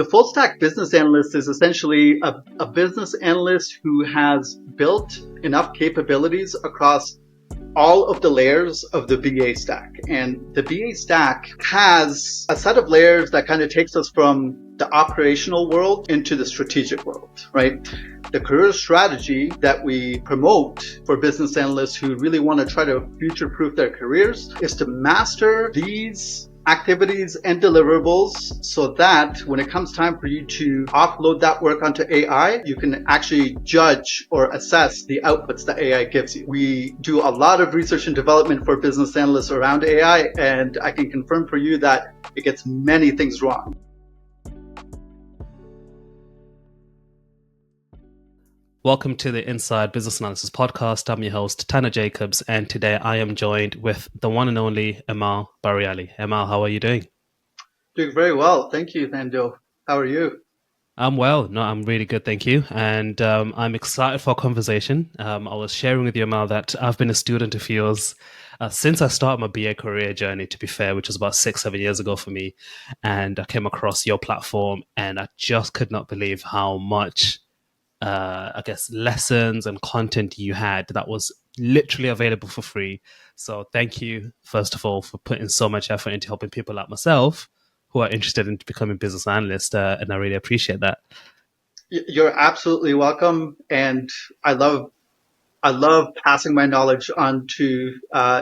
The full stack business analyst is essentially a business analyst who has built enough capabilities across all of the layers of the BA stack. And the BA stack has a set of layers that kind of takes us from the operational world into the strategic world, right? The career strategy that we promote for business analysts who really want to try to future-proof their careers is to master these activities and deliverables so that when it comes time for you to offload that work onto AI, you can actually judge or assess the outputs that AI gives you. We do a lot of research and development for business analysts around AI, and I can confirm for you that it gets many things wrong. Welcome to the Inside Business Analysis podcast. I'm your host, Tanner Jacobs, and today I am joined with the one and only Emal Bariali. Emal, how are you doing? Doing very well. Thank you, Thando. How are you? I'm well. No, I'm really good, thank you. And I'm excited for our conversation. I was sharing with you, Emal, that I've been a student of yours since I started my BA career journey, to be fair, which was about 6-7 years ago for me. And I came across your platform and I just could not believe how much lessons and content you had that was literally available for free. So thank you, first of all, for putting so much effort into helping people like myself who are interested in becoming business analysts. And I really appreciate that. You're absolutely welcome. And I love passing my knowledge on to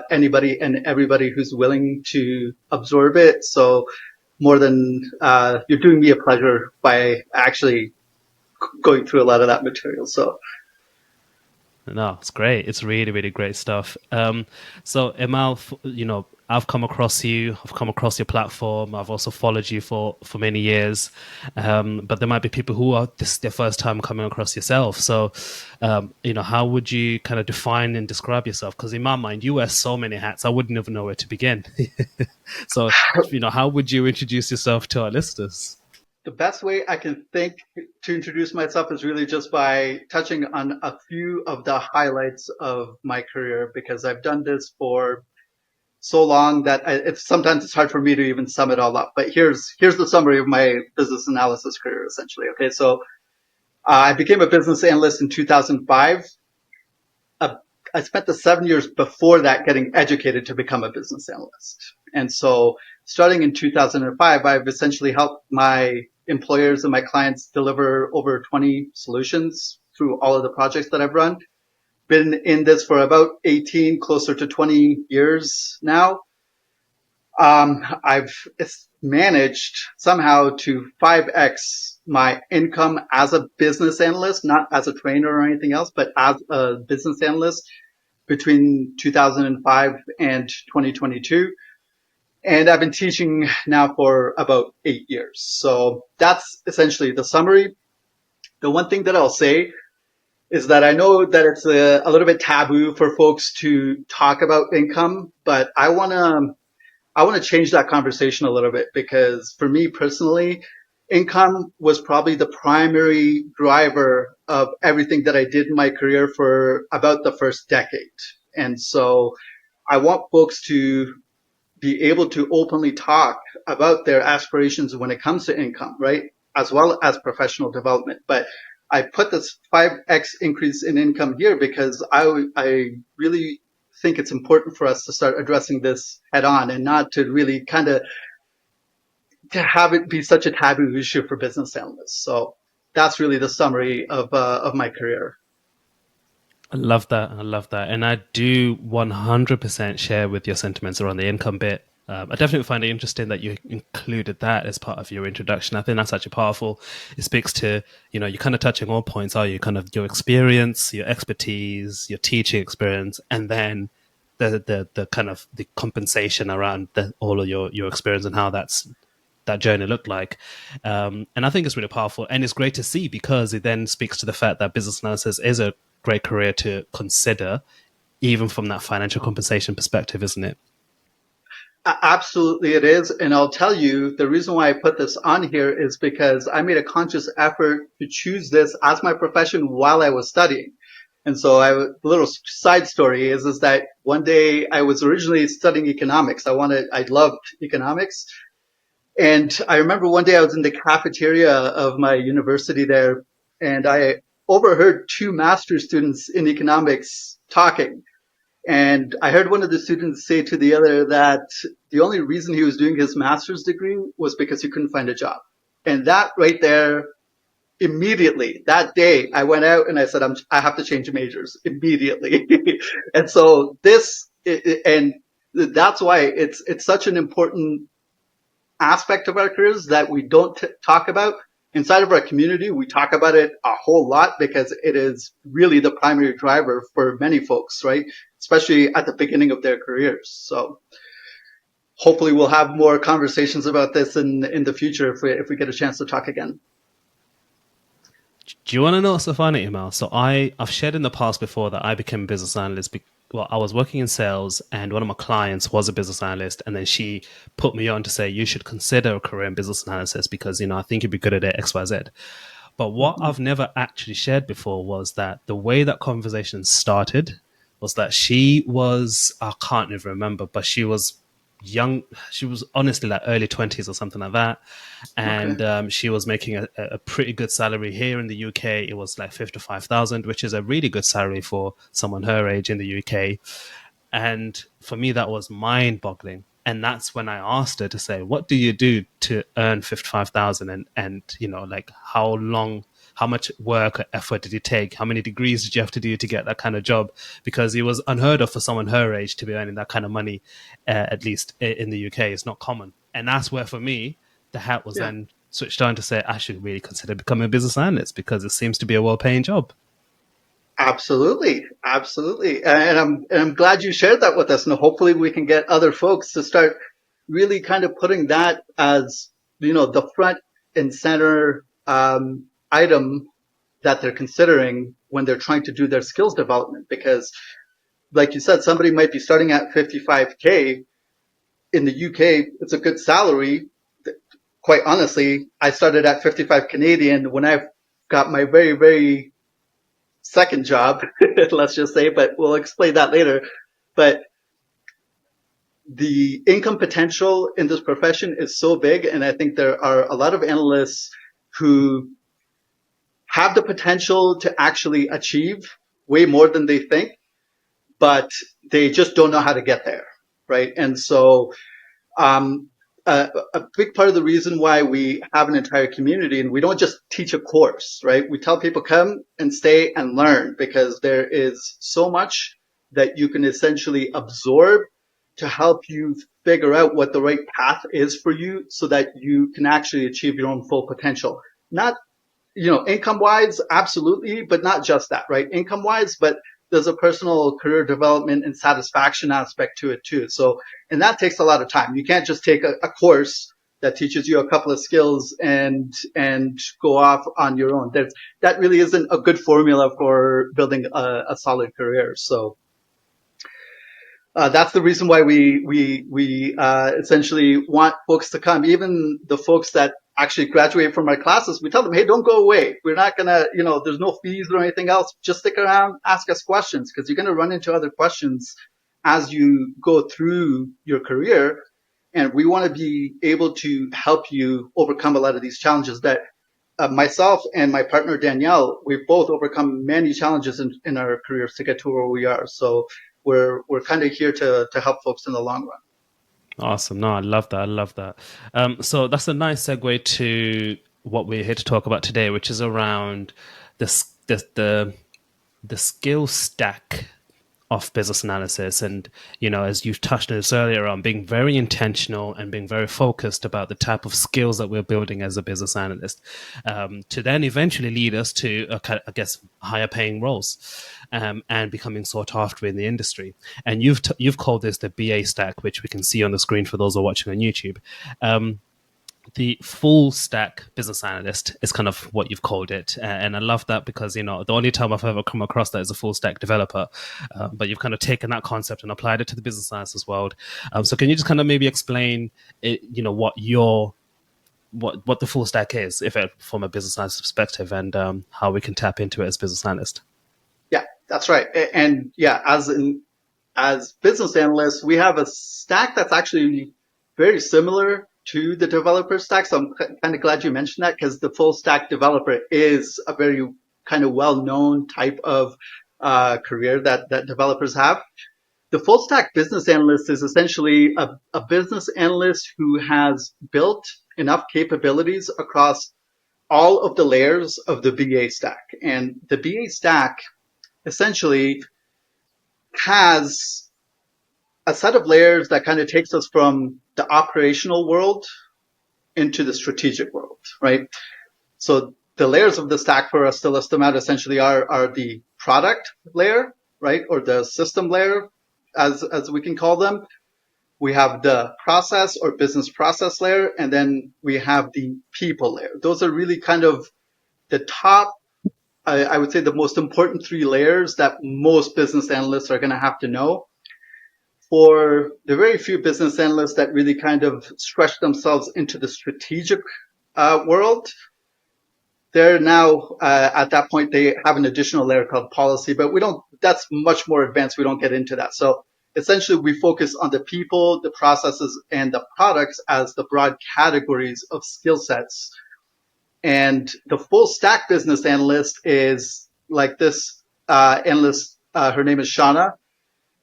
anybody and everybody who's willing to absorb it. So more than you're doing me a pleasure by actually going through a lot of that material. So no, it's great. It's really, really great stuff. So Emal, I've come across you. I've come across your platform. I've also followed you for many years. But there might be people who are this their first time coming across yourself. So, how would you kind of define and describe yourself? Because in my mind, you wear so many hats. I wouldn't even know where to begin. So, how would you introduce yourself to our listeners? The best way I can think to introduce myself is really just by touching on a few of the highlights of my career, because I've done this for so long that sometimes it's hard for me to even sum it all up. But here's the summary of my business analysis career, essentially. Okay, so I became a business analyst in 2005. I spent the 7 years before that getting educated to become a business analyst. And so starting in 2005, I've essentially helped my employers and my clients deliver over 20 solutions through all of the projects that I've run. Been in this for about 18, closer to 20 years now. I've managed somehow to 5x my income as a business analyst, not as a trainer or anything else, but as a business analyst between 2005 and 2022. And I've been teaching now for about 8 years. So that's essentially the summary. The one thing that I'll say is that I know that it's a little bit taboo for folks to talk about income, but I want to change that conversation a little bit, because for me personally, income was probably the primary driver of everything that I did in my career for about the first decade. And so I want folks to be able to openly talk about their aspirations when it comes to income, right? As well as professional development. But I put this 5x increase in income here because I really think it's important for us to start addressing this head on, and not to really to have it be such a taboo issue for business analysts. So that's really the summary of my career. I love that. And I do 100% share with your sentiments around the income bit. I definitely find it interesting that you included that as part of your introduction. I think that's actually powerful. It speaks to, you're kind of touching all points, are you? Kind of your experience, your expertise, your teaching experience, and then the kind of the compensation around all of your experience and how that journey looked like. And I think it's really powerful, and it's great to see, because it then speaks to the fact that business analysis is a great career to consider, even from that financial compensation perspective, isn't it? Absolutely it is. And I'll tell you, the reason why I put this on here is because I made a conscious effort to choose this as my profession while I was studying. And so a little side story is that one day I was originally studying economics. I loved economics. And I remember one day I was in the cafeteria of my university there, and I overheard two master's students in economics talking. And I heard one of the students say to the other that the only reason he was doing his master's degree was because he couldn't find a job. And that right there, immediately that day, I went out and I said, I have to change majors immediately. And so and that's why it's such an important aspect of our careers that we don't talk about. Inside of our community, we talk about it a whole lot because it is really the primary driver for many folks, right? Especially at the beginning of their careers. So hopefully we'll have more conversations about this in the future if we get a chance to talk again. Do you want to know what's so funny, Emal? So I've shared in the past before that I became a business analyst. Well, I was working in sales, and one of my clients was a business analyst, and then she put me on to say you should consider a career in business analysis because I think you'd be good at it X Y Z. But what Mm-hmm. I've never actually shared before was that the way that conversation started was that she was, I can't even remember, but she was young. She was honestly like early 20s or something like that. Okay. And she was making a pretty good salary here in the UK. It was like 55,000, which is a really good salary for someone her age in the UK. And for me, that was mind boggling. And that's when I asked her to say, what do you do to earn 55,000? And, like how much work or effort did it take? How many degrees did you have to do to get that kind of job? Because it was unheard of for someone her age to be earning that kind of money, at least in the UK. It's not common. And that's where, for me, the hat was Yeah. then switched on to say, I should really consider becoming a business analyst because it seems to be a well-paying job. Absolutely, absolutely, and I'm glad you shared that with us, and hopefully we can get other folks to start really kind of putting that as the front and center item that they're considering when they're trying to do their skills development. Because, like you said, somebody might be starting at 55K in the UK. It's a good salary. Quite honestly, I started at 55 Canadian when I got my very, very second job, let's just say, but we'll explain that later. But the income potential in this profession is so big, and I think there are a lot of analysts who have the potential to actually achieve way more than they think, but they just don't know how to get there, right? And so um, a big part of the reason why we have an entire community and we don't just teach a course, right? We tell people come and stay and learn because there is so much that you can essentially absorb to help you figure out what the right path is for you so that you can actually achieve your own full potential. Not income wise, absolutely, but not just that, right? Income wise, but there's a personal career development and satisfaction aspect to it too. So, and that takes a lot of time. You can't just take a course that teaches you a couple of skills and go off on your own. That really isn't a good formula for building a solid career. So, that's the reason why we essentially want folks to come. Even the folks that actually graduate from our classes, we tell them, hey, don't go away. We're not gonna, there's no fees or anything else. Just stick around, ask us questions because you're gonna run into other questions as you go through your career. And we want to be able to help you overcome a lot of these challenges that myself and my partner Danielle, we've both overcome many challenges in our careers to get to where we are. So we're kind of here to help folks in the long run. Awesome. No, I love that. I love that. So that's a nice segue to what we're here to talk about today, which is around the the skill stack of business analysis. And, as you've touched on this earlier on, being very intentional and being very focused about the type of skills that we're building as a business analyst, to then eventually lead us to, I guess, higher paying roles, and becoming sought after in the industry. And you've called this the BA stack, which we can see on the screen for those who are watching on YouTube. The full stack business analyst is kind of what you've called it. And I love that because, the only time I've ever come across that is a full stack developer. But you've kind of taken that concept and applied it to the business analysis world. So can you just kind of maybe explain, what the full stack is, from a business analyst perspective, and how we can tap into it as business analyst? Yeah, that's right. And yeah, as business analysts, we have a stack that's actually very similar to the developer stack. So I'm kind of glad you mentioned that, because the full stack developer is a very kind of well-known type of career that developers have. The full stack business analyst is essentially a business analyst who has built enough capabilities across all of the layers of the BA stack. And the BA stack essentially has a set of layers that kind of takes us from the operational world into the strategic world, right? So the layers of the stack for us to list them out essentially are the product layer, right? Or the system layer, as we can call them. We have the process or business process layer, and then we have the people layer. Those are really kind of the top, I would say, the most important three layers that most business analysts are going to have to know. For the very few business analysts that really kind of stretch themselves into the strategic world, they're now at that point, they have an additional layer called policy, but that's much more advanced. We don't get into that. So essentially, we focus on the people, the processes, and the products as the broad categories of skill sets. And the full stack business analyst is like this analyst. Her name is Shauna.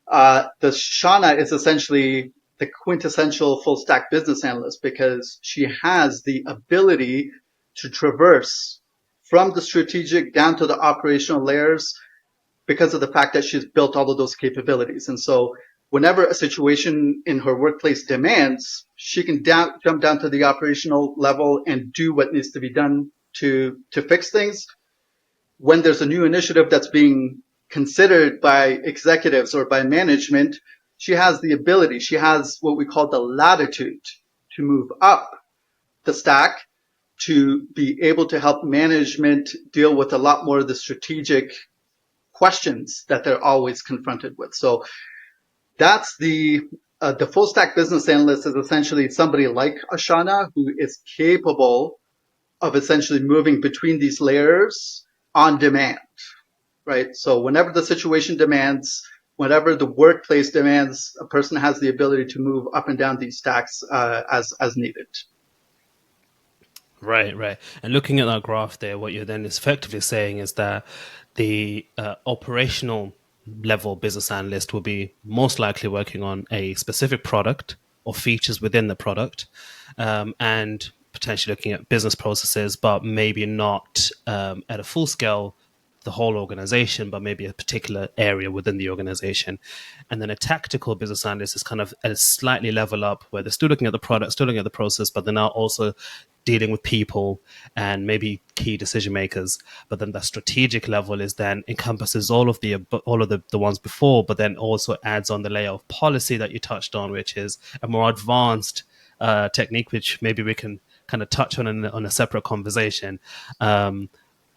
The Shauna is essentially the quintessential full stack business analyst, because she has the ability to traverse from the strategic down to the operational layers because of the fact that she's built all of those capabilities. And so whenever a situation in her workplace demands, she can jump down to the operational level and do what needs to be done to fix things. When there's a new initiative that's being considered by executives or by management, she has the ability, she has what we call the latitude to move up the stack to be able to help management deal with a lot more of the strategic questions that they're always confronted with. So that's the full stack business analyst is essentially somebody like Ashana who is capable of essentially moving between these layers on demand, right? So whenever the situation demands, whenever the workplace demands, a person has the ability to move up and down these stacks as needed. Right, right. And looking at that graph there, what you're then effectively saying is that the operational level business analyst will be most likely working on a specific product or features within the product, and potentially looking at business processes, but maybe not at a full scale the whole organization, but maybe a particular area within the organization. And then a tactical business analyst is kind of at a slightly level up where they're still looking at the product, still looking at the process, but they're now also dealing with people and maybe key decision makers. But then the strategic level is then encompasses all of the ones before, but then also adds on the layer of policy that you touched on, which is a more advanced technique, which maybe we can kind of touch on a separate conversation.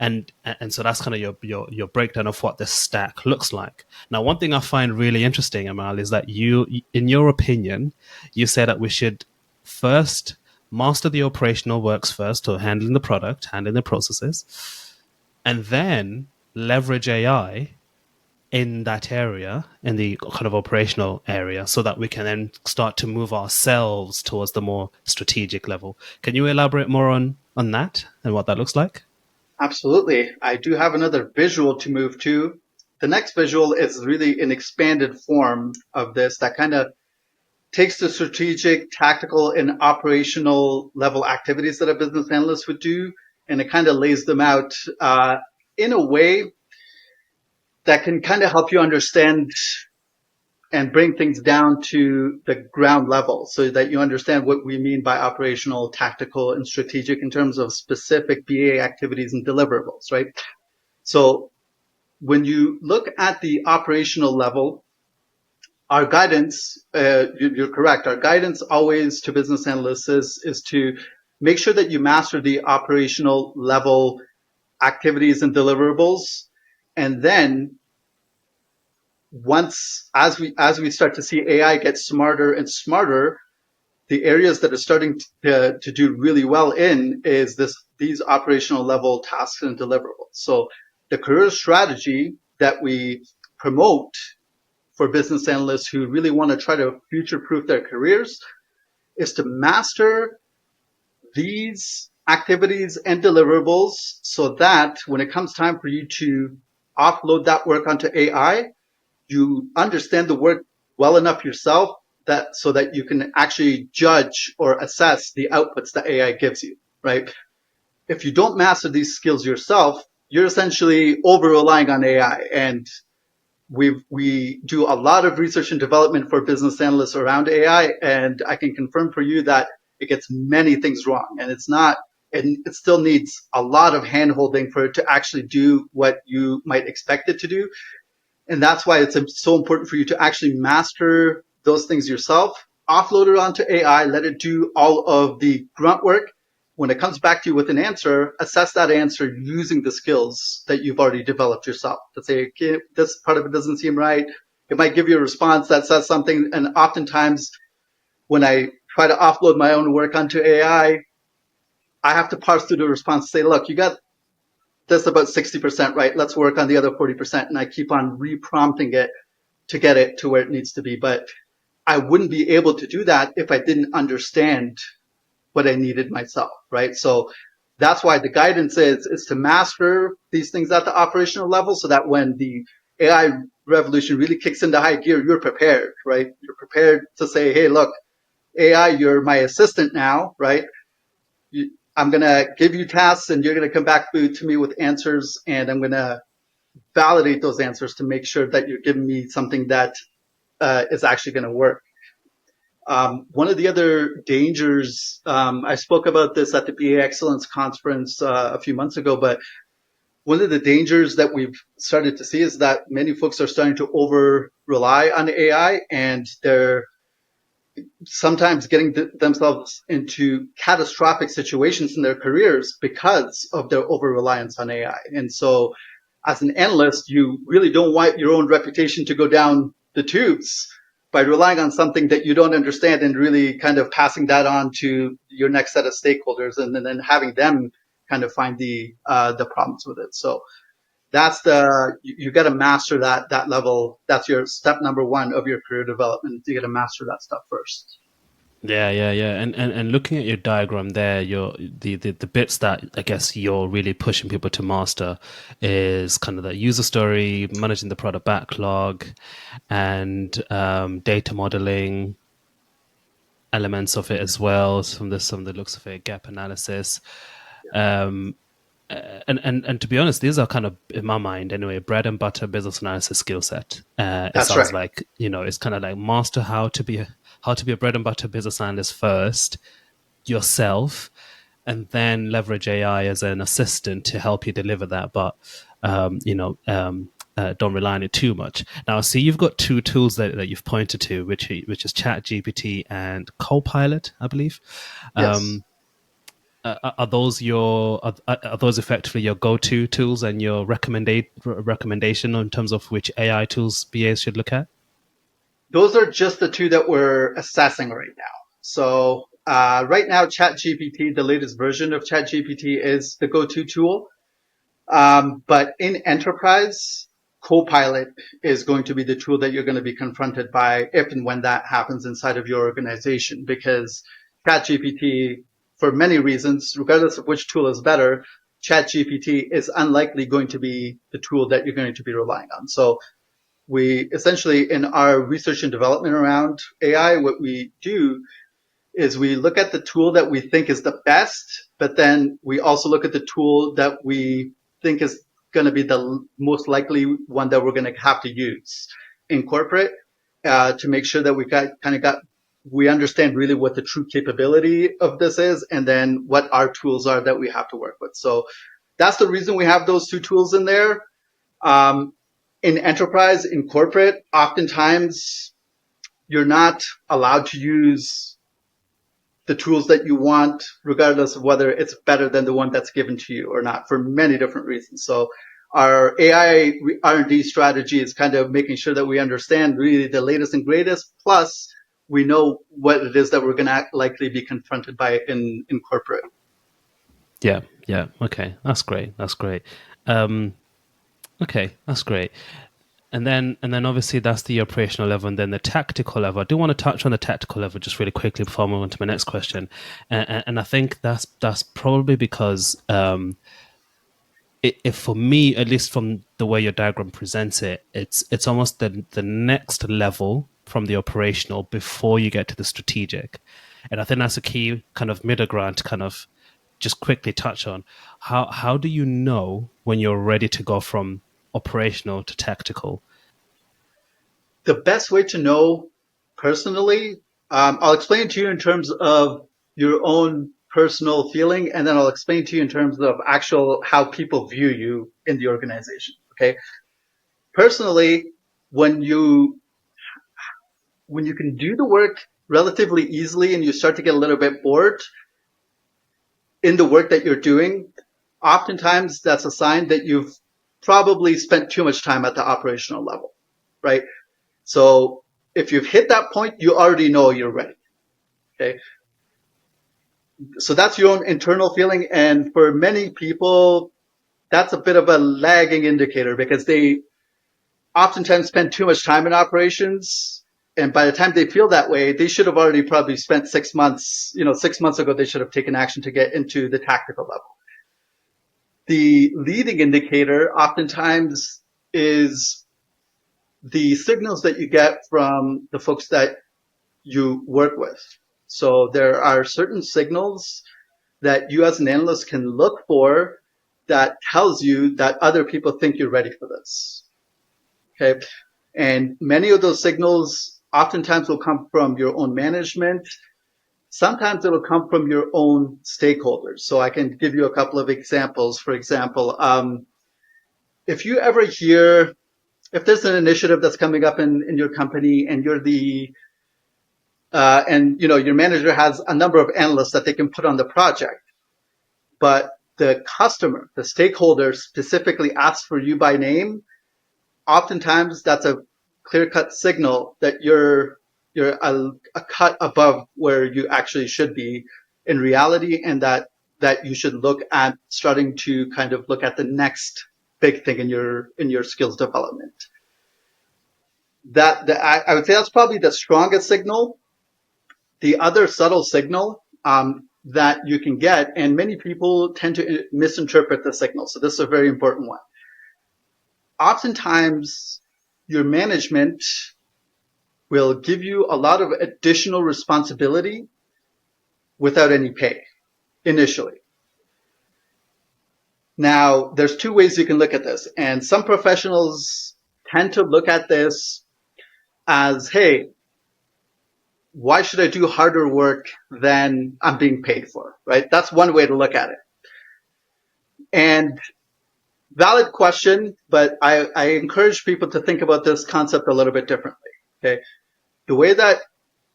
And so that's kind of your breakdown of what this stack looks like. Now, one thing I find really interesting, Emal, is that you, in your opinion, you say that we should first master the operational works first, or handling the product, handling the processes, and then leverage AI in that area, in the kind of operational area, so that we can then start to move ourselves towards the more strategic level. Can you elaborate more on that and what that looks like? Absolutely. I do have another visual to move to. The next visual is really an expanded form of this that kind of takes the strategic, tactical, and operational level activities that a business analyst would do, and it kind of lays them out in a way that can kind of help you understand and bring things down to the ground level so that you understand what we mean by operational, tactical, and strategic in terms of specific BA activities and deliverables, right? So when you look at the operational level, our guidance, you're correct, our guidance always to business analysts is to make sure that you master the operational level activities and deliverables. And then as we start to see AI get smarter and smarter, the areas that are starting to do really well in is these operational level tasks and deliverables. So the career strategy that we promote for business analysts who really want to try to future proof their careers is to master these activities and deliverables so that when it comes time for you to offload that work onto AI, you understand the work well enough yourself that so that you can actually judge or assess the outputs that AI gives you, right? If you don't master these skills yourself, you're essentially over relying on AI. And we do a lot of research and development for business analysts around AI, and I can confirm for you that it gets many things wrong, and it still needs a lot of hand holding for it to actually do what you might expect it to do. And that's why it's so important for you to actually master those things yourself, offload it onto AI, let it do all of the grunt work. When it comes back to you with an answer, assess that answer using the skills that you've already developed yourself. To say, okay, this part of it doesn't seem right. It might give you a response that says something. And oftentimes when I try to offload my own work onto AI, I have to parse through the response and say, look, you got this about 60% right. Let's work on the other 40%. And I keep on reprompting it to get it to where it needs to be. But I wouldn't be able to do that if I didn't understand what I needed myself, right? So that's why the guidance is to master these things at the operational level so that when the AI revolution really kicks into high gear, you're prepared, right? You're prepared to say, hey, look, AI, you're my assistant now, right? I'm going to give you tasks and you're going to come back to me with answers, and I'm going to validate those answers to make sure that you're giving me something that is actually going to work. One of the other dangers, I spoke about this at the BA Excellence Conference a few months ago, but one of the dangers that we've started to see is that many folks are starting to over rely on AI, and they're sometimes getting themselves into catastrophic situations in their careers because of their over reliance on AI. And so as an analyst, you really don't want your own reputation to go down the tubes by relying on something that you don't understand and really kind of passing that on to your next set of stakeholders, and then having them kind of find the problems with it. So that's you got to master that level. That's your step number one of your career development. You got to master that stuff first. Yeah. And looking at your diagram there, the bits that I guess you're really pushing people to master is kind of the user story, managing the product backlog, and data modeling elements of it as well. Some of the looks of it, gap analysis. Um, and to be honest, these are kind of, in my mind anyway, bread and butter business analysis skill set. It That's sounds right. like, it's kind of like master how to be a bread and butter business analyst first yourself, and then leverage AI as an assistant to help you deliver that. But don't rely on it too much. Now, see, you've got two tools that you've pointed to, which is Chat GPT and Copilot, I believe. Yes. Are those are those effectively your go-to tools and your recommendation in terms of which AI tools BAs should look at? Those are just the two that we're assessing right now. So right now, ChatGPT, the latest version of ChatGPT, is the go-to tool. But in enterprise, Copilot is going to be the tool that you're going to be confronted by if and when that happens inside of your organization, because ChatGPT, for many reasons, regardless of which tool is better, ChatGPT is unlikely going to be the tool that you're going to be relying on. So we essentially, in our research and development around AI, what we do is we look at the tool that we think is the best, but then we also look at the tool that we think is going to be the most likely one that we're going to have to use in corporate, to make sure that we understand really what the true capability of this is, and then what our tools are that we have to work with. So that's the reason we have those two tools in there. Um, in enterprise, in corporate, oftentimes you're not allowed to use the tools that you want, regardless of whether it's better than the one that's given to you or not, for many different reasons. So our AI R&D strategy is kind of making sure that we understand really the latest and greatest, plus we know what it is that we're going to likely be confronted by in corporate. Yeah. Okay, that's great. Okay, that's great. And then obviously that's the operational level, and then the tactical level. I do want to touch on the tactical level just really quickly before I move on to my next question. And I think that's probably because if for me, at least from the way your diagram presents it, it's almost the next level from the operational before you get to the strategic. And I think that's a key kind of middle ground to kind of just quickly touch on. How do you know when you're ready to go from operational to tactical? The best way to know personally, I'll explain to you in terms of your own personal feeling, and then I'll explain to you in terms of actual how people view you in the organization. Okay. Personally, when you when you can do the work relatively easily and you start to get a little bit bored in the work that you're doing, oftentimes that's a sign that you've probably spent too much time at the operational level, right? So if you've hit that point, you already know you're ready. Okay. So that's your own internal feeling. And for many people, that's a bit of a lagging indicator because they oftentimes spend too much time in operations. And by the time they feel that way, they should have already probably spent 6 months, 6 months ago, they should have taken action to get into the tactical level. The leading indicator oftentimes is the signals that you get from the folks that you work with. So there are certain signals that you as an analyst can look for that tells you that other people think you're ready for this. Okay. And many of those signals oftentimes will come from your own management. Sometimes it'll come from your own stakeholders. So I can give you a couple of examples. For example, if you ever hear, if there's an initiative that's coming up in your company and you're your manager has a number of analysts that they can put on the project, but the customer, the stakeholder specifically asks for you by name, oftentimes that's a clear-cut signal that you're a cut above where you actually should be in reality, and that you should look at starting to kind of look at the next big thing in your skills development. I would say that's probably the strongest signal. The other subtle signal that you can get, and many people tend to misinterpret the signal, so this is a very important one. Oftentimes, your management will give you a lot of additional responsibility without any pay initially. Now, there's two ways you can look at this, and some professionals tend to look at this as, hey, why should I do harder work than I'm being paid for, right? That's one way to look at it. And valid question, but I encourage people to think about this concept a little bit differently. Okay. The way that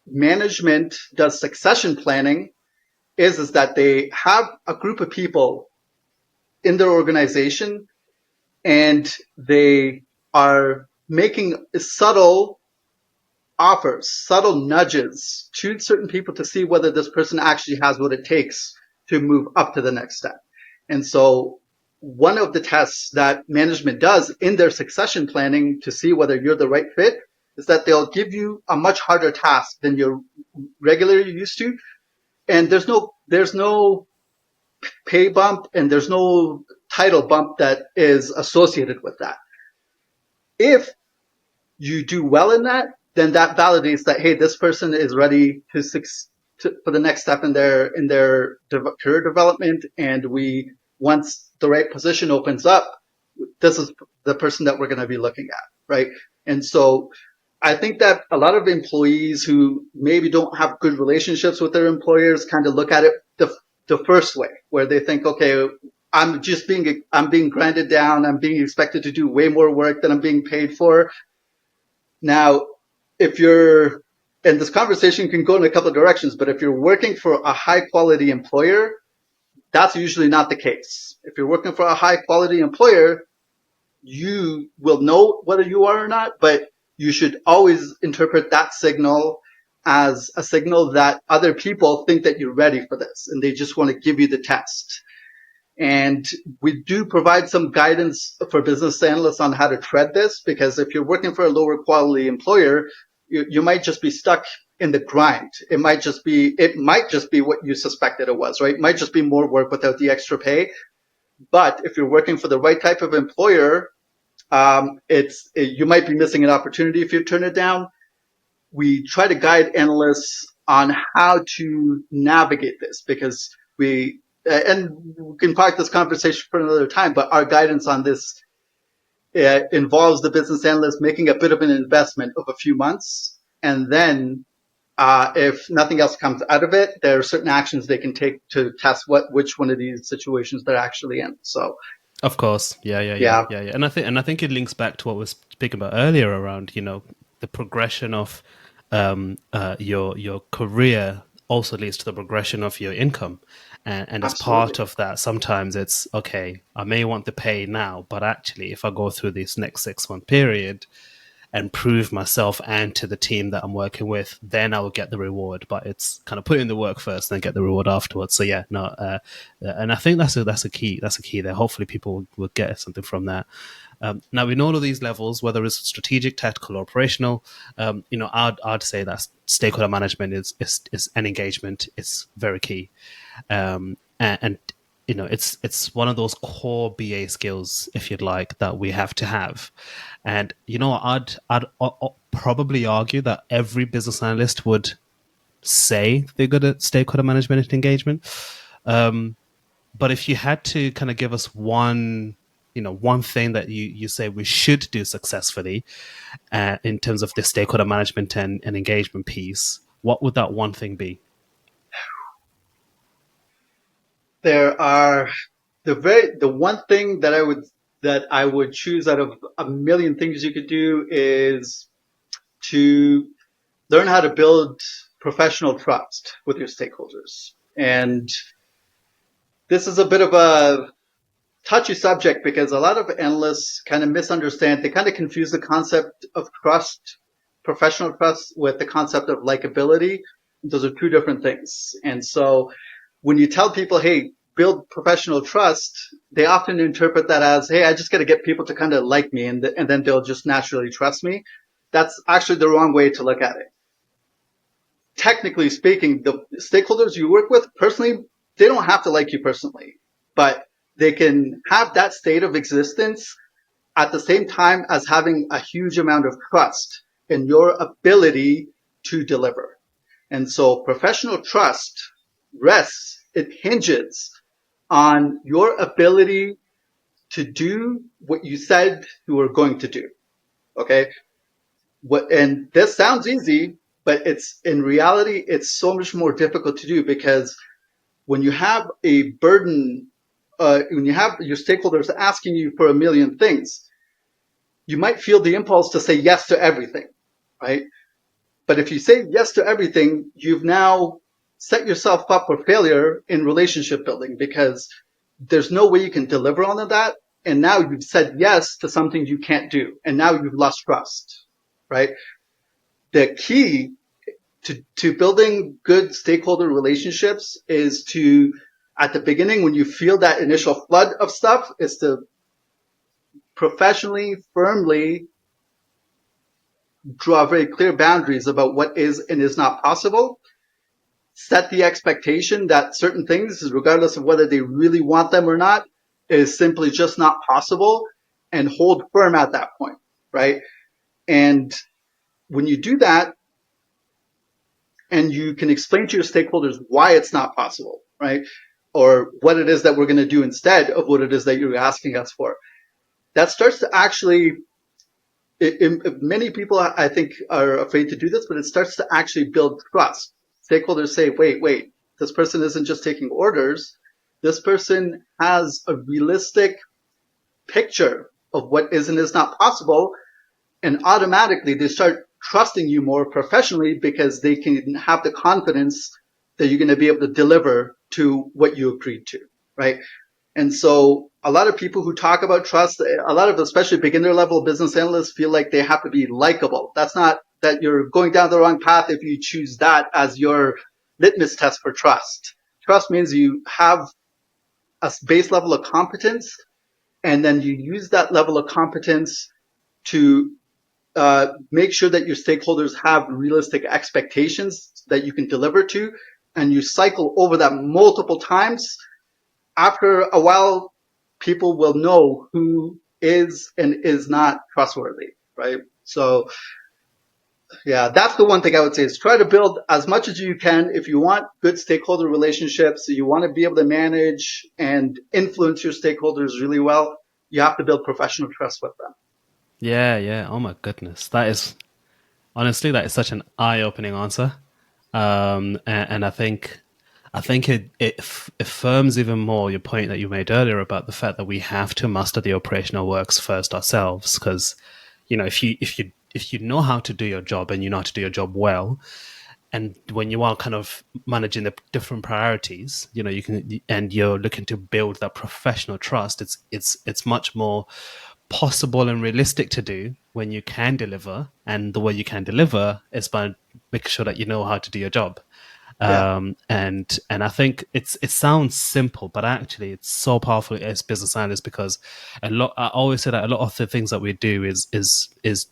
management does succession planning is that they have a group of people in their organization and they are making subtle offers, subtle nudges to certain people to see whether this person actually has what it takes to move up to the next step. And so one of the tests that management does in their succession planning to see whether you're the right fit is that they'll give you a much harder task than you're regularly used to. And there's no pay bump and there's no title bump that is associated with that. If you do well in that, then that validates that, hey, this person is ready for the next step in their career development. And once the right position opens up, this is the person that we're going to be looking at, right? And so I think that a lot of employees who maybe don't have good relationships with their employers kind of look at it the first way, where they think, okay, I'm being grinded down. I'm being expected to do way more work than I'm being paid for. Now, and this conversation can go in a couple of directions, but if you're working for a high quality employer, that's usually not the case. If you're working for a high quality employer, you will know whether you are or not, but you should always interpret that signal as a signal that other people think that you're ready for this and they just want to give you the test. And we do provide some guidance for business analysts on how to tread this, because if you're working for a lower quality employer, you might just be stuck in the grind. It might just be what you suspected it was, right? It might just be more work without the extra pay. But if you're working for the right type of employer, you might be missing an opportunity if you turn it down. We try to guide analysts on how to navigate this, because and we can park this conversation for another time, but our guidance on this involves the business analyst making a bit of an investment of a few months, and then if nothing else comes out of it, there are certain actions they can take to test which one of these situations they're actually in. So, Of course, yeah, yeah. And I think it links back to what we were speaking about earlier around, you know, the progression of your career also leads to the progression of your income, and as absolutely. part of that, sometimes it's okay. I may want the pay now, but actually, if I go through this next 6 month period and prove myself and to the team that I'm working with, then I will get the reward. But it's kind of put in the work first, then get the reward afterwards. So yeah, no, and I think that's a key. That's a key there. Hopefully, people will get something from that. Now, in all of these levels, whether it's strategic, tactical, or operational, you know, I'd say that stakeholder management is an engagement. It's very key, and you know, it's one of those core BA skills, if you'd like, that we have to have. And you know, I'd probably argue that every business analyst would say they're good at stakeholder management and engagement. But if you had to kind of give us one, you know, one thing that you say we should do successfully in terms of the stakeholder management and engagement piece, what would that one thing be? There are the one thing that I would choose out of a million things you could do is to learn how to build professional trust with your stakeholders. And this is a bit of a touchy subject, because a lot of analysts kind of misunderstand. They kind of confuse the concept of trust, professional trust, with the concept of likability. Those are two different things. And so when you tell people, hey, build professional trust, they often interpret that as, hey, I just got to get people to kind of like me, and then they'll just naturally trust me. That's actually the wrong way to look at it. Technically speaking, the stakeholders you work with personally, they don't have to like you personally, but they can have that state of existence at the same time as having a huge amount of trust in your ability to deliver. And so professional trust it hinges on your ability to do what you said you were going to do. Okay. And this sounds easy, but in reality, it's so much more difficult to do, because when you have a burden, when you have your stakeholders asking you for a million things, you might feel the impulse to say yes to everything, right? But if you say yes to everything, you've now set yourself up for failure in relationship building, because there's no way you can deliver on that. And now you've said yes to something you can't do. And now you've lost trust, right? The key to building good stakeholder relationships is to, at the beginning, when you feel that initial flood of stuff, is to professionally, firmly draw very clear boundaries about what is and is not possible. Set the expectation that certain things, regardless of whether they really want them or not, is simply just not possible, and hold firm at that point, right? And when you do that, and you can explain to your stakeholders why it's not possible, right? Or what it is that we're going to do instead of what it is that you're asking us for. That starts to actually, many people I think are afraid to do this, but it starts to actually build trust. Stakeholders say, wait, this person isn't just taking orders. This person has a realistic picture of what is and is not possible. And automatically they start trusting you more professionally, because they can have the confidence that you're going to be able to deliver to what you agreed to, right? And so a lot of people who talk about trust, a lot of especially beginner level business analysts feel like they have to be likable. That's not, that you're going down the wrong path if you choose that as your litmus test for trust. Trust means you have a base level of competence, and then you use that level of competence to make sure that your stakeholders have realistic expectations that you can deliver to, and you cycle over that multiple times. After a while, people will know who is and is not trustworthy, right? So yeah, that's the one thing I would say is try to build as much as you can. If you want good stakeholder relationships, you want to be able to manage and influence your stakeholders really well, you have to build professional trust with them. Yeah, yeah. Oh my goodness, that is honestly that is such an eye-opening answer, and I think it firms even more your point that you made earlier about the fact that we have to master the operational works first ourselves. Because if you know how to do your job and you know how to do your job well, and when you are kind of managing the different priorities, you can, and you're looking to build that professional trust, it's much more possible and realistic to do when you can deliver. And the way you can deliver is by making sure that you know how to do your job. Yeah. And I think it sounds simple, but actually it's so powerful as business analysts, because I always say that a lot of the things that we do is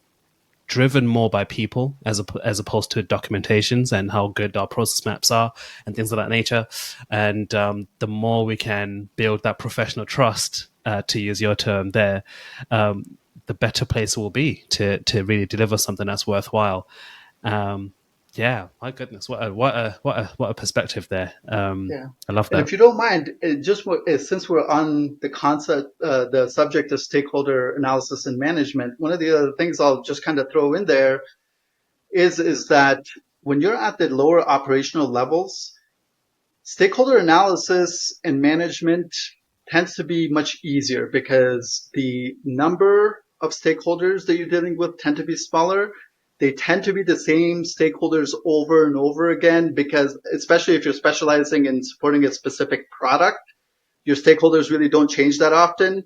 driven more by people as opposed to documentations and how good our process maps are and things of that nature. And the more we can build that professional trust, to use your term there, the better place we'll be to really deliver something that's worthwhile. Um, yeah, my goodness, what a perspective there. Yeah. I love And that. if you don't mind, since we're on the the subject of stakeholder analysis and management, one of the other things I'll just kind of throw in there is that when you're at the lower operational levels, stakeholder analysis and management tends to be much easier because the number of stakeholders that you're dealing with tend to be smaller. They tend to be the same stakeholders over and over again, because especially if you're specializing in supporting a specific product, your stakeholders really don't change that often.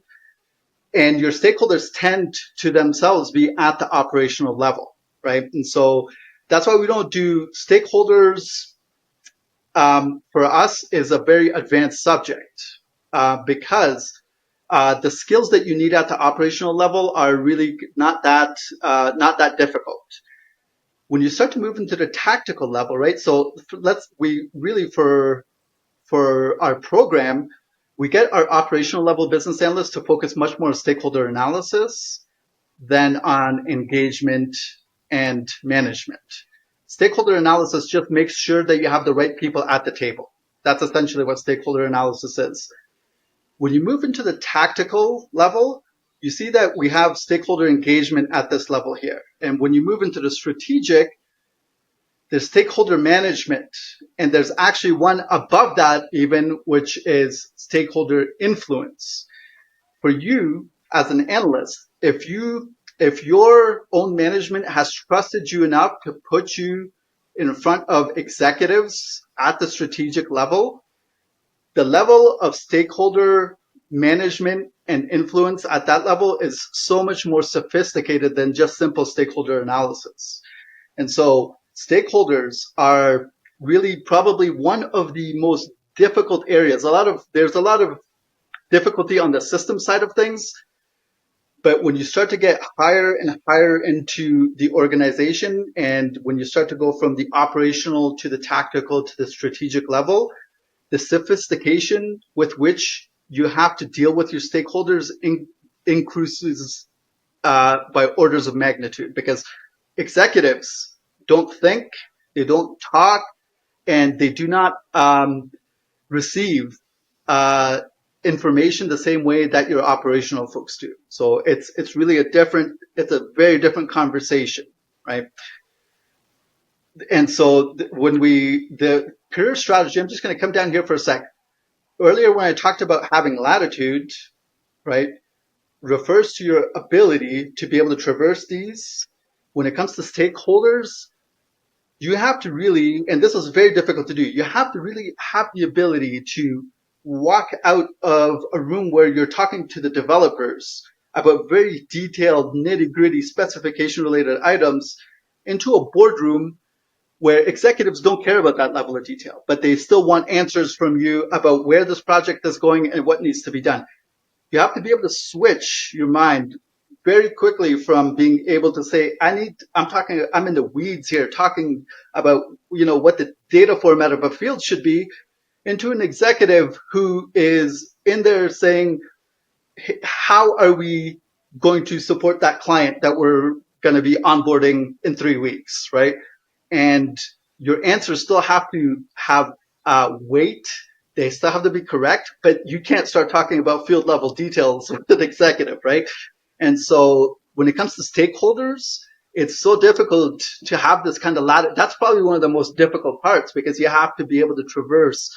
And your stakeholders tend to themselves be at the operational level, right? And so that's why we don't do stakeholders. For us is a very advanced subject, because the skills that you need at the operational level are really not that difficult. When you start to move into the tactical level, right? So we really for our program, we get our operational level business analysts to focus much more on stakeholder analysis than on engagement and management. Stakeholder analysis just makes sure that you have the right people at the table. That's essentially what stakeholder analysis is. When you move into the tactical level, you see that we have stakeholder engagement at this level here. And when you move into the strategic, there's stakeholder management. And there's actually one above that even, which is stakeholder influence. For you as an analyst, if your own management has trusted you enough to put you in front of executives at the strategic level, the level of stakeholder management and influence at that level is so much more sophisticated than just simple stakeholder analysis. And so stakeholders are really probably one of the most difficult areas. There's a lot of difficulty on the system side of things, but when you start to get higher and higher into the organization, and when you start to go from the operational to the tactical to the strategic level, the sophistication with which you have to deal with your stakeholders increases by orders of magnitude, because executives don't think, they don't talk, and they do not receive information the same way that your operational folks do. So it's really it's a very different conversation, right? And so the career strategy, I'm just going to come down here for a sec. Earlier when I talked about having latitude, right, refers to your ability to be able to traverse these. When it comes to stakeholders, you have to really, and this is very difficult to do, you have to really have the ability to walk out of a room where you're talking to the developers about very detailed nitty-gritty specification related items into a boardroom where executives don't care about that level of detail, but they still want answers from you about where this project is going and what needs to be done. You have to be able to switch your mind very quickly from being able to say, I'm in the weeds here talking about, what the data format of a field should be, into an executive who is in there saying, hey, how are we going to support that client that we're going to be onboarding in 3 weeks, right? And your answers still have to have weight. They still have to be correct, but you can't start talking about field level details with an executive, right? And so when it comes to stakeholders, it's so difficult to have this kind of ladder. That's probably one of the most difficult parts, because you have to be able to traverse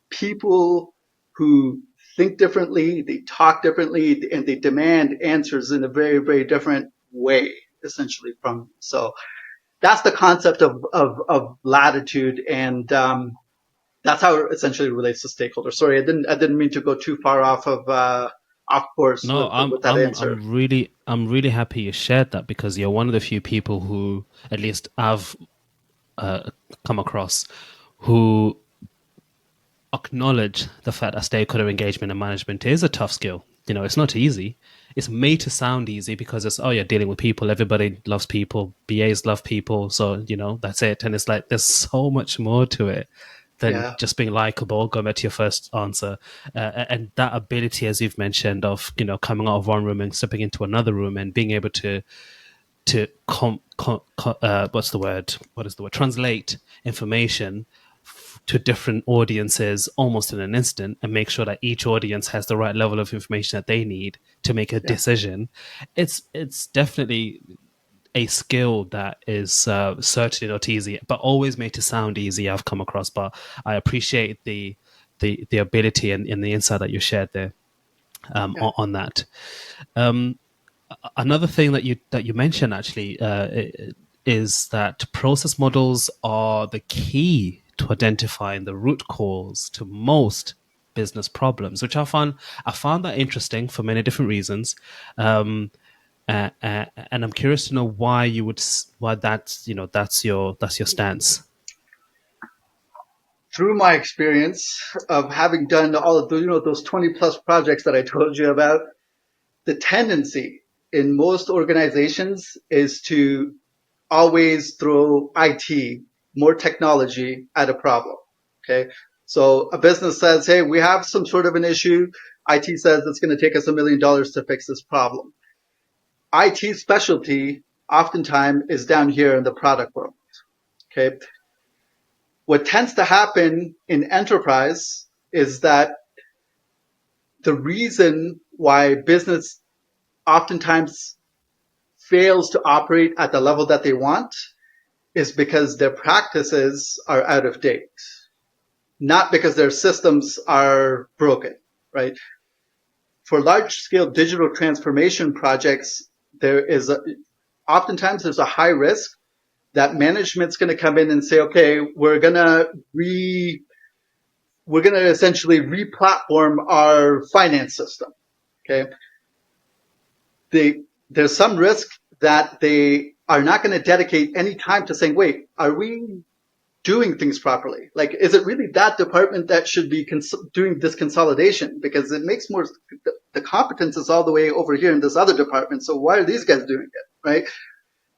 people who think differently, they talk differently, and they demand answers in a very, very different way, essentially from you. So that's the concept of latitude, and that's how it essentially relates to stakeholders. Sorry, I didn't mean to go too far off course No, with that answer. I'm really happy you shared that, because you're one of the few people who, at least I've come across, who acknowledge the fact that stakeholder engagement and management is a tough skill. It's not easy. It's made to sound easy because it's, oh, you're dealing with people. Everybody loves people. BAs love people. So, that's it. And it's like, there's so much more to it than Yeah, just being likable, going back to your first answer. And that ability, as you've mentioned, of, coming out of one room and stepping into another room and being able to what's the word? What is the word? Translate information to different audiences almost in an instant, and make sure that each audience has the right level of information that they need to make a yeah, decision. It's definitely a skill that is certainly not easy, but always made to sound easy. I've come across, but I appreciate the ability and the insight that you shared there yeah. on that. Another thing that you mentioned actually is that process models are the key to identifying the root cause to most business problems, which I found that interesting for many different reasons. And I'm curious to know why why that's your stance. Through my experience of having done all of those 20 plus projects that I told you about, the tendency in most organizations is to always throw IT, more technology, at a problem. Okay. So a business says, hey, we have some sort of an issue. IT says it's going to take us $1 million to fix this problem. IT specialty oftentimes is down here in the product world. Okay. What tends to happen in enterprise is that the reason why business oftentimes fails to operate at the level that they want is because their practices are out of date, not because their systems are broken, right? For large scale digital transformation projects, oftentimes there's a high risk that management's going to come in and say, okay, we're going to essentially re-platform our finance system. Okay. There's some risk that they are not going to dedicate any time to saying, wait, are we doing things properly? Like, is it really that department that should be doing this consolidation? Because it makes more, the competence is all the way over here in this other department. So why are these guys doing it? Right.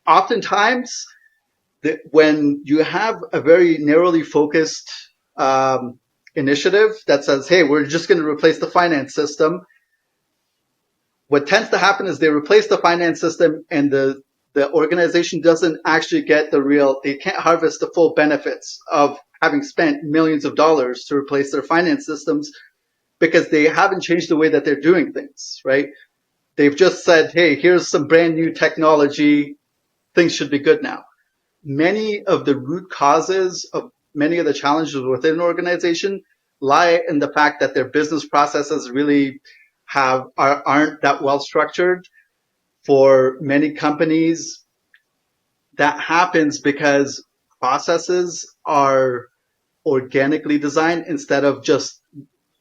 Oftentimes, when you have a very narrowly focused initiative that says, hey, we're just going to replace the finance system, what tends to happen is they replace the finance system, and the organization doesn't actually get they can't harvest the full benefits of having spent millions of dollars to replace their finance systems, because they haven't changed the way that they're doing things, right? They've just said, hey, here's some brand new technology. Things should be good now. Many of the root causes of many of the challenges within an organization lie in the fact that their business processes really aren't that well structured. For many companies, that happens because processes are organically designed instead of just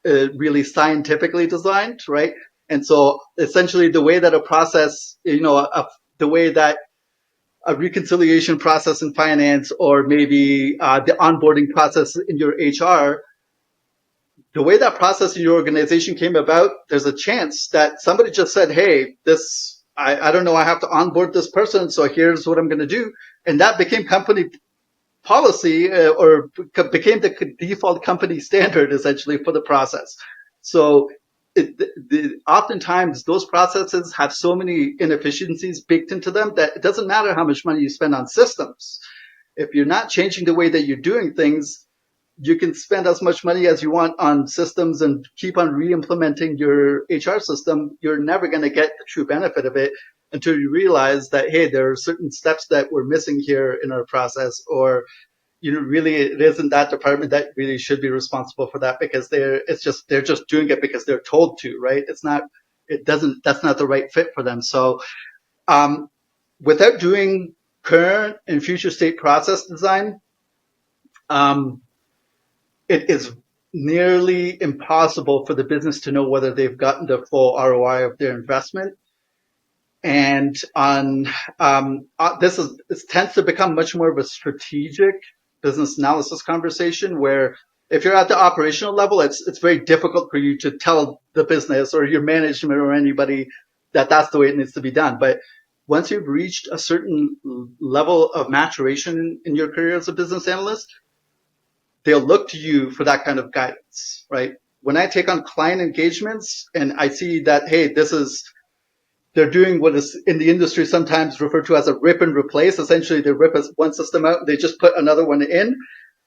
really scientifically designed, right? And so essentially the way that a process, the way that a reconciliation process in finance, or maybe the onboarding process in your HR, the way that process in your organization came about, there's a chance that somebody just said, hey, I don't know, I have to onboard this person, so here's what I'm going to do. And that became company policy, or became the default company standard essentially for the process. So oftentimes those processes have so many inefficiencies baked into them that it doesn't matter how much money you spend on systems. If you're not changing the way that you're doing things, you can spend as much money as you want on systems and keep on re-implementing your HR system. You're never going to get the true benefit of it until you realize that, hey, there are certain steps that we're missing here in our process, or really it isn't that department that really should be responsible for that, because they're just doing it because they're told to, right? That's not the right fit for them. So um, without doing current and future state process design, um, it is nearly impossible for the business to know whether they've gotten the full ROI of their investment. And this tends to become much more of a strategic business analysis conversation, where if you're at the operational level, it's very difficult for you to tell the business or your management or anybody that that's the way it needs to be done. But once you've reached a certain level of maturation in your career as a business analyst, they'll look to you for that kind of guidance, right? When I take on client engagements and I see that, hey, they're doing what is in the industry sometimes referred to as a rip and replace. Essentially, they rip one system out, they just put another one in.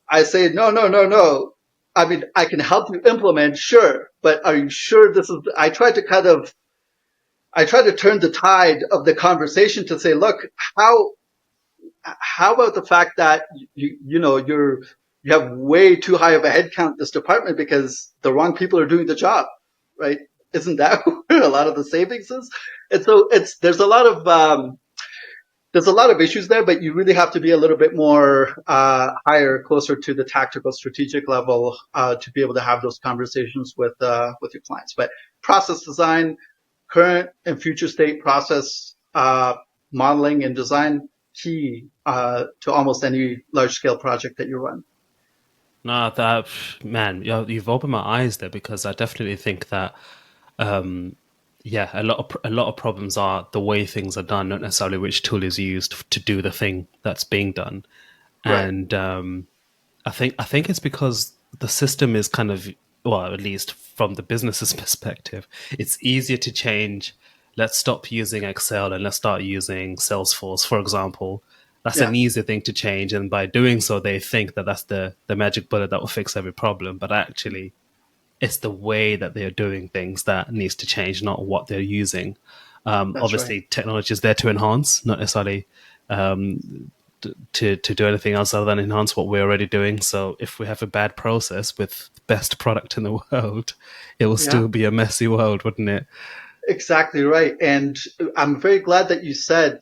I say, no, no, no, no. I mean, I can help you implement, sure, but are you sure this is? I try to turn the tide of the conversation to say, look, how how about the fact that you have way too high of a head count in this department because the wrong people are doing the job, right? Isn't that where a lot of the savings is? And so there's a lot of issues there, but you really have to be a little bit more higher, closer to the tactical, strategic level to be able to have those conversations with your clients. But process design, current and future state process modeling and design, key to almost any large scale project that you run. No, that man, you've opened my eyes there, because I definitely think that yeah, a lot of problems are the way things are done, not necessarily which tool is used to do the thing that's being done. Right. And I think it's because the system is kind of, well, at least from the business's perspective, it's easier to change. Let's stop using Excel and let's start using Salesforce, for example. That's Yeah, an easy thing to change, and by doing so, they think that that's the magic bullet that will fix every problem. But actually, it's the way that they're doing things that needs to change, not what they're using. that's right. Obviously, technology is there to enhance, not necessarily to do anything else other than enhance what we're already doing. So if we have a bad process with the best product in the world, it will Yeah. still be a messy world, wouldn't it? Exactly right. And I'm very glad that you said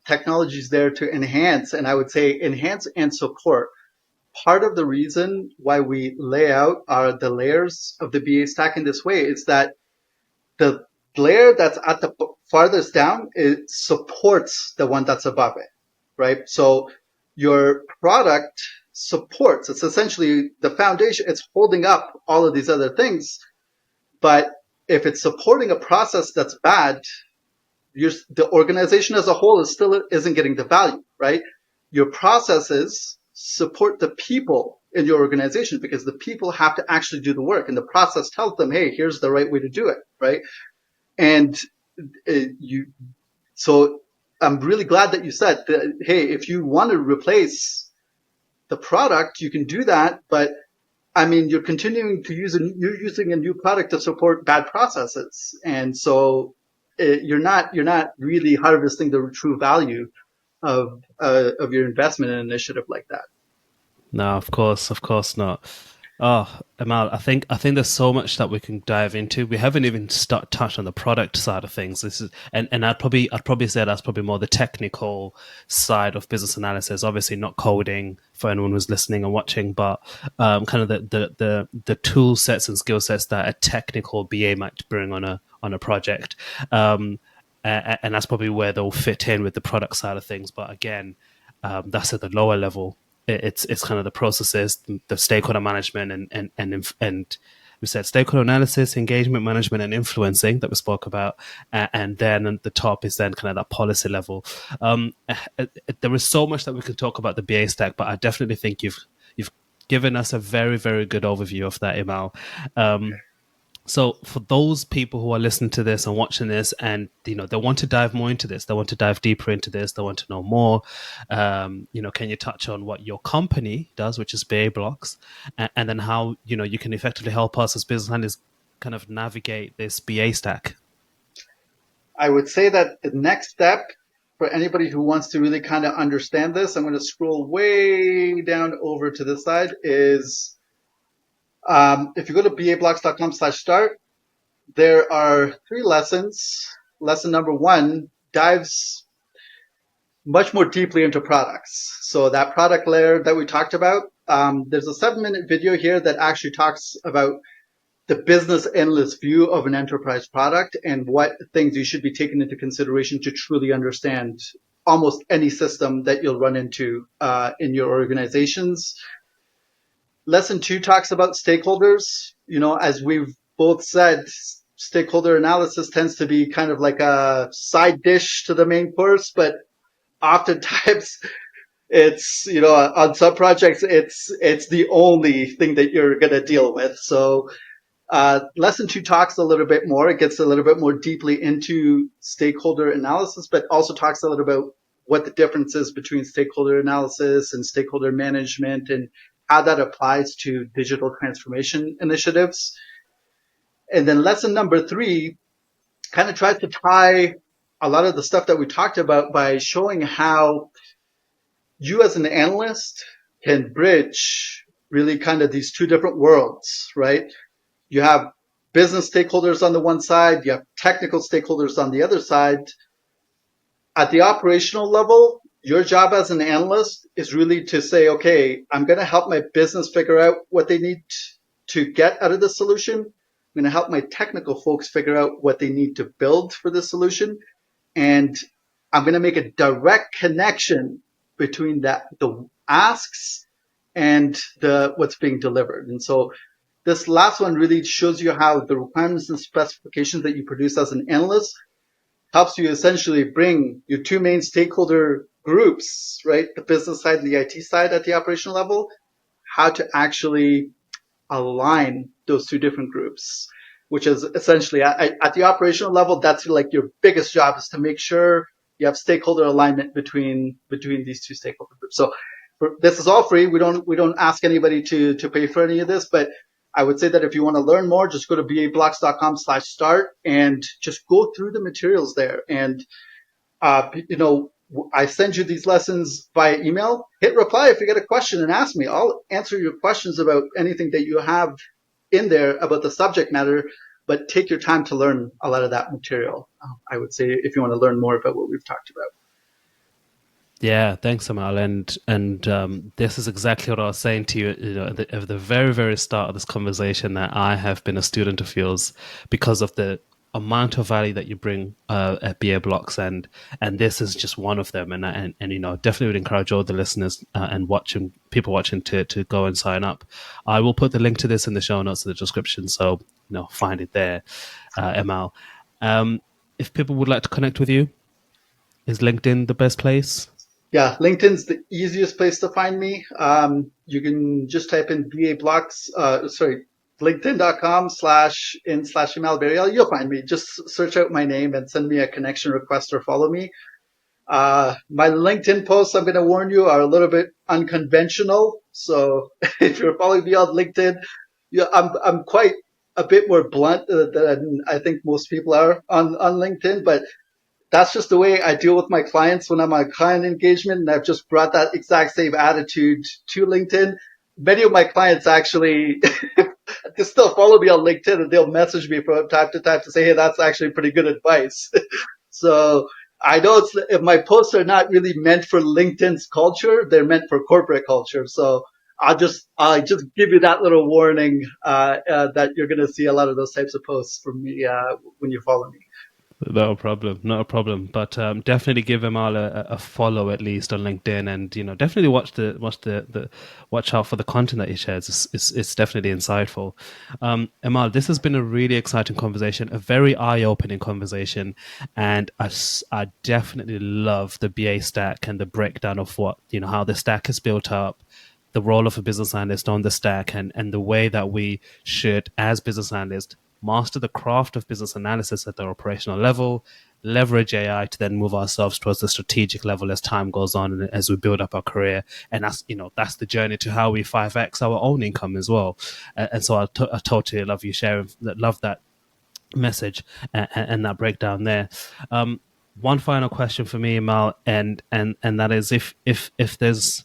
technology is there to enhance, and I would say enhance and support. Part of the reason why we lay out the layers of the BA stack in this way is that the layer that's at the farthest down, it supports the one that's above it, right? So your product supports, it's essentially the foundation, it's holding up all of these other things. But if it's supporting a process that's bad, the organization as a whole isn't getting the value, right? Your processes support the people in your organization because the people have to actually do the work, and the process tells them, hey, here's the right way to do it, right? And you, so I'm really glad that you said that, hey, if you want to replace the product, you can do that, but I mean, you're continuing to you're using a new product to support bad processes. And so you're not really harvesting the true value of your investment in an initiative like that. No, of course not. Oh, Amal, I think there's so much that we can dive into. We haven't even touched on the product side of things. This is, and I'd probably say that's probably more the technical side of business analysis. Obviously, not coding for anyone who's listening and watching, but kind of the tool sets and skill sets that a technical BA might bring on a project. and that's probably where they'll fit in with the product side of things. But again, that's at the lower level. It's kind of the processes, the stakeholder management, and we said stakeholder analysis, engagement management, and influencing that we spoke about, and then at the top is then kind of that policy level. There is so much that we can talk about the BA stack, but I definitely think you've given us a very, very good overview of that, Emal. So for those people who are listening to this and watching this, and they want to dive more into this, they want to dive deeper into this, they want to know more. Can you touch on what your company does, which is BA Blocks, and then how you can effectively help us as business analysts kind of navigate this BA stack? I would say that the next step for anybody who wants to really kind of understand this, I'm going to scroll way down over to this side, is if you go to bablocks.com/start, there are 3 lessons. Lesson number 1 dives much more deeply into products. So that product layer that we talked about, there's a 7-minute video here that actually talks about the business analyst view of an enterprise product and what things you should be taking into consideration to truly understand almost any system that you'll run into in your organizations. Lesson 2 talks about stakeholders. As we've both said, stakeholder analysis tends to be kind of like a side dish to the main course, but oftentimes it's, on some projects, it's the only thing that you're going to deal with. So lesson 2 talks a little bit more. It gets a little bit more deeply into stakeholder analysis, but also talks a little about what the difference is between stakeholder analysis and stakeholder management and how that applies to digital transformation initiatives. And then lesson number 3 kind of tries to tie a lot of the stuff that we talked about by showing how you as an analyst can bridge really kind of these 2 different worlds, right? You have business stakeholders on the one side, you have technical stakeholders on the other side. At the operational level, your job as an analyst is really to say, okay, I'm going to help my business figure out what they need to get out of the solution. I'm going to help my technical folks figure out what they need to build for the solution. And I'm going to make a direct connection between the asks and what's being delivered. And so this last one really shows you how the requirements and specifications that you produce as an analyst helps you essentially bring your 2 main stakeholder groups, right? The business side and the IT side at the operational level, how to actually align those 2 different groups, which is essentially at the operational level, that's like your biggest job is to make sure you have stakeholder alignment between these 2 stakeholder groups. So this is all free. We don't ask anybody to pay for any of this, but I would say that if you want to learn more, just go to bablocks.com/start and just go through the materials there. And, I send you these lessons via email. Hit reply if you get a question and ask me. I'll answer your questions about anything that you have in there about the subject matter, but take your time to learn a lot of that material. I would say if you want to learn more about what we've talked about. Yeah, thanks, Emal. And this is exactly what I was saying to you, at the very, very start of this conversation, that I have been a student of yours because of the amount of value that you bring at BA Blocks, and this is just one of them. And definitely would encourage all the listeners and people watching to go and sign up. I will put the link to this in the show notes in the description, so find it there, Emal. If people would like to connect with you, is LinkedIn the best place? Yeah, LinkedIn's the easiest place to find me. You can just type in BA Blocks, LinkedIn.com/Emal Bariali. You'll find me. Just search out my name and send me a connection request or follow me. My LinkedIn posts, I'm going to warn you, are a little bit unconventional. So if you're following me on LinkedIn, I'm quite a bit more blunt than I think most people are on LinkedIn, but that's just the way I deal with my clients when I'm on client engagement. And I've just brought that exact same attitude to LinkedIn. Many of my clients actually they still follow me on LinkedIn and they'll message me from time to time to say, hey, that's actually pretty good advice. So I know if my posts are not really meant for LinkedIn's culture, they're meant for corporate culture. So I'll just give you that little warning that you're going to see a lot of those types of posts from me when you follow me. Not a problem, not a problem. But definitely give Emal a follow at least on LinkedIn, and definitely watch out for the content that he shares. It's definitely insightful. Emal, this has been a really exciting conversation, a very eye opening conversation, and I definitely love the BA stack and the breakdown of what how the stack is built up, the role of a business analyst on the stack, and the way that we should, as business analysts, master the craft of business analysis at the operational level, leverage AI to then move ourselves towards the strategic level as time goes on and as we build up our career. And that's the journey to how we 5x our own income as well. And so I totally love you sharing that, love that message and that breakdown there. One final question for me, Mal, and that is if there's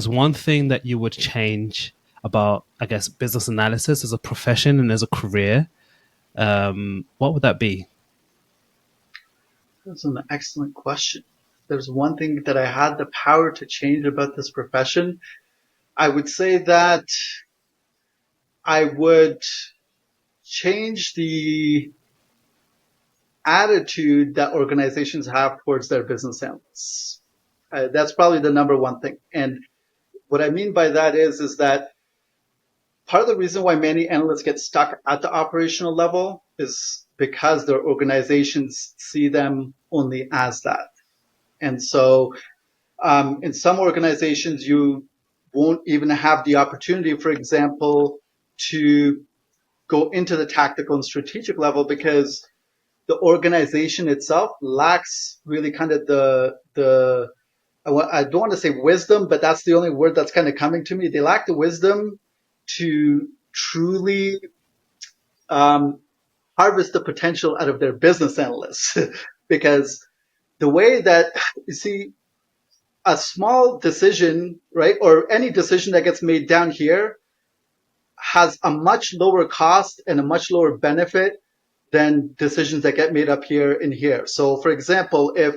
one thing that you would change about, I guess, business analysis as a profession and as a career, what would that be? That's an excellent question. There's one thing that I had the power to change about this profession. I would say that I would change the attitude that organizations have towards their business analysts. That's probably the number one thing. And what I mean by that is that part of the reason why many analysts get stuck at the operational level is because their organizations see them only as that. And so in some organizations, you won't even have the opportunity, for example, to go into the tactical and strategic level because the organization itself lacks really kind of I don't want to say wisdom, but that's the only word that's kind of coming to me. They lack the wisdom to truly um, harvest the potential out of their business analysts because the way that you see a small decision, right, or any decision that gets made down here has a much lower cost and a much lower benefit than decisions that get made up here and here. So for example, if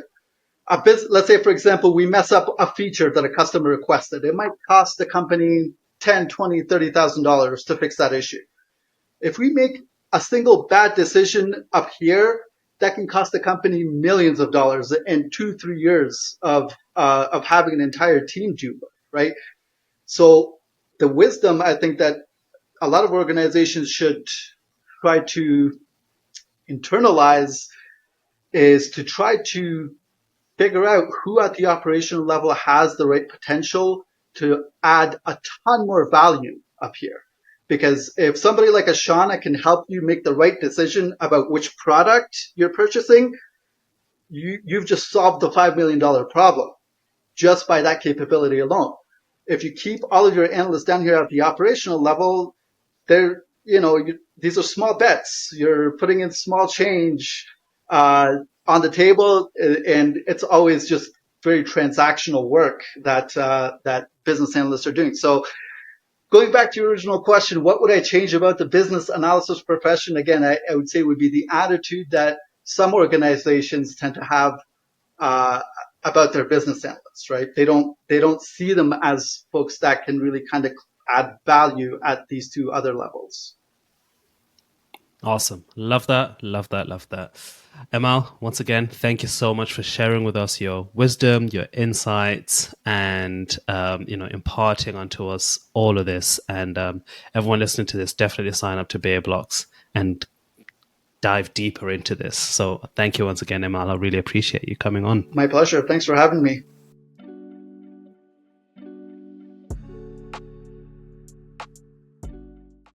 let's say, for example, we mess up a feature that a customer requested, it might cost the company 10, 20, $30,000 to fix that issue. If we make a single bad decision up here, that can cost the company millions of dollars and 2, 3 years of having an entire team do, right? So the wisdom, I think that a lot of organizations should try to internalize is to try to figure out who at the operational level has the right potential to add a ton more value up here. Because if somebody like a Shauna can help you make the right decision about which product you're purchasing, you've just solved the $5 million problem just by that capability alone. If you keep all of your analysts down here at the operational level, they're, these are small bets. You're putting in small change on the table, and it's always just very transactional work that business analysts are doing. So going back to your original question, what would I change about the business analysis profession? Again, I would say would be the attitude that some organizations tend to have uh, about their business analysts, right? They don't see them as folks that can really kind of add value at these two other levels. Awesome. Love that. Love that. Love that. Emal, once again, thank you so much for sharing with us your wisdom, your insights, and imparting onto us all of this. And everyone listening to this, definitely sign up to Bear Blocks and dive deeper into this. So thank you once again, Emal. I really appreciate you coming on. My pleasure. Thanks for having me.